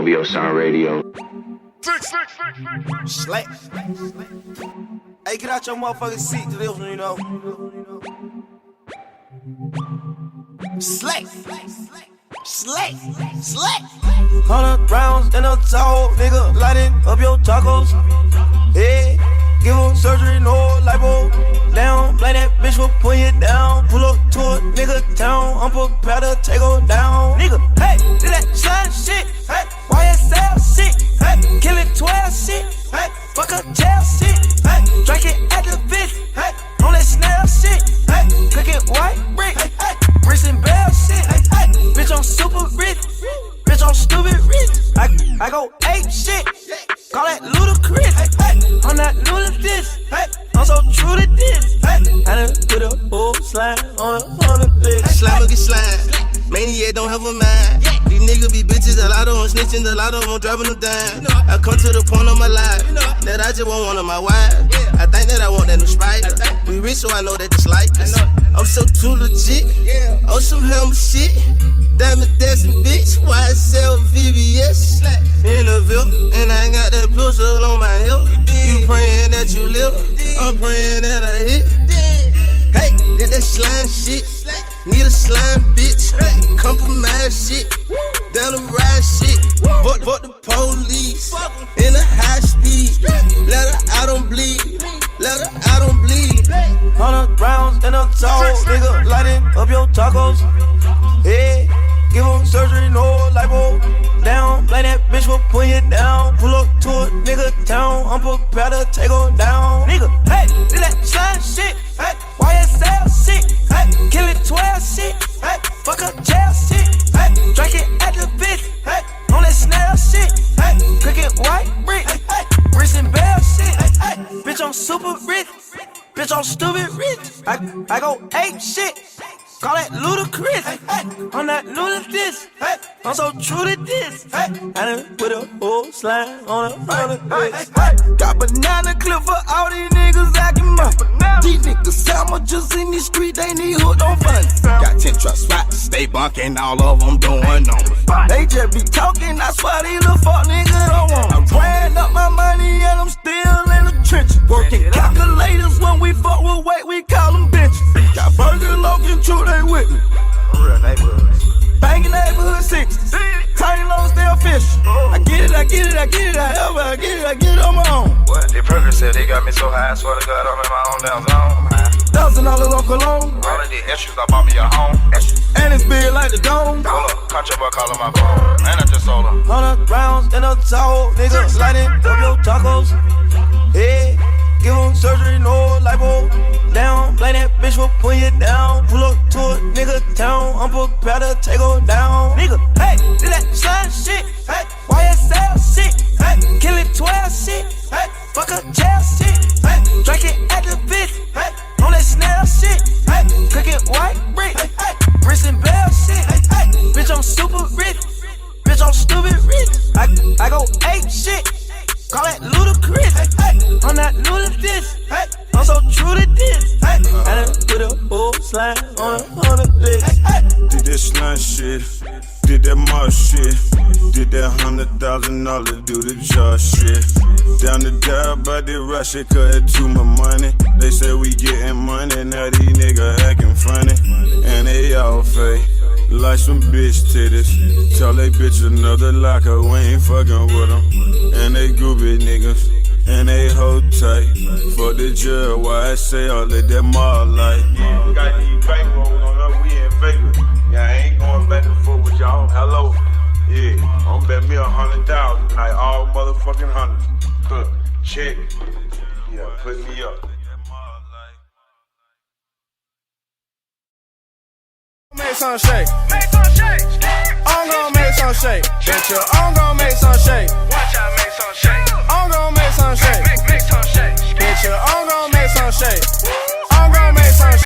OVO Sound Radio. Slay. Hey, get out your motherfucking seat to this one, you know. Slay. Slay. Slay. 100 rounds in a toe, nigga, lighting up your tacos. Hey, give him surgery, no lipo. Down, blame that bitch for putting you down. Pull up to a nigga town, I'm prepared to take her down. Nigga, hey, do that slime shit. Hey, YSL shit. Hey, kill it 12 shit. Hey, fuck up jail shit. Hey, drink it at the bitch. Hey, on that snail shit. Hey, cook it white brick. Hey, bricks and bell shit. Hey, bitch, I'm super rich. Bitch, I'm stupid rich. I go ape shit. Call that ludicrous. I'm not new to this. I'm so true to this. I done put a whole slime on the list. Slime get slime. Maniac don't have a mind. These niggas be bitches, a lot of them snitching, a lot of them dropping them down. I come to the point of my life that I just want one of my wives. I think that I want that new Sprite. We rich, so I know that it's like this. I'm so too legit. On some helmet shit. Diamond dancing bitch. YSL VVS. In the Ville, and I ain't got that pistol on my hip. You praying that you live, I'm praying that I hit. Hey, did that slime shit. Need a slime bitch. Compromise shit. Down the ride shit. Fuck the police. In a high speed. Let her out on bleed. Let her out on bleed. 100 rounds in a toe, nigga, lighting up your tacos. Hey, give him surgery, no lipo. Down, blame that bitch for putting you down. Pull up to a nigga town, I'm prepared to take her down. Nigga, hey, do that slime shit. Hey, YSL shit. Hey, kill it 12 shit. Hey, fuck up jail shit. Hey, drink it at the bitch. Hey, on that snail shit. Hey, cook it white brick. Hey, bricks and bell shit. Hey, bitch, I'm super rich. Bitch, I'm stupid rich. I go ape shit. Call that ludicrous. I'm not new to this. I'm so true to this. I done put a whole slime on the list. Got banana clip for all these niggas acting up. These niggas sandwiches in the street, they need hood on fun. Got 10 trucks right, stay bunking, all of them doing on. They just be talking, I swear these little fuck niggas don't want. I ran up my money and I'm still in the trenches. Working calculators when we fuck with weight, we call them bitches. Got Burger, Logan, True, they with me. Real neighborhood. Banging neighborhood 6. Tiny low, still fish. I get it, however I get it on my own. What? The progress said they got me so high, I swear to God, I'm in my own damn zone. $1,000 on cologne. All of the extras, I bought me a home. And it's big like the dome. Hold up, country boy calling my phone. And I just sold them. 100 rounds in a toe, nigga, lighting up your tacos. Hey, give him surgery, no lipo. Down, blame that bitch for putting you down. Pull up to a nigga town, I'm prepared to take her down. Nigga, hey, do that slime shit. Hey, YSL shit. Hey, kill it 12 shit. Hey, fuck up jail shit. Hey, drink it at the bitch. Hey, on that snail shit. Hey, cook it white brick. Hey, bricks and bell shit. Hey, bitch, I'm super rich. Bitch, I'm stupid rich. I go ape shit. Call that ludicrous. I'm not new to this. I'm so true to this. I done put a whole slime on the list. Did that slime shit. Did that mob shit. Did that $100,000 do the job shit. Down the dial by the rush, it cut it to my money. They say we getting money, now these niggas acting funny. And they all fake. Like some bitch titties. Tell they bitch another locker, we ain't fucking with them. And they groupie niggas, and they hold tight. For the jail, why I say all of that mob like. We got these bankrolls on us, we in Vegas. Yeah, I ain't going back and forth with y'all. Hello. Yeah, I'm bet me 100,000 tonight, all motherfucking hundreds. Check it. Yeah, put me up. Make some shake. I'm gon' make some shake. Bitch, I'm gon' make some shake. Watch out, make some shake. I'm gon' make some shake. Make some shake. Bitch, I'm gon' make some shake.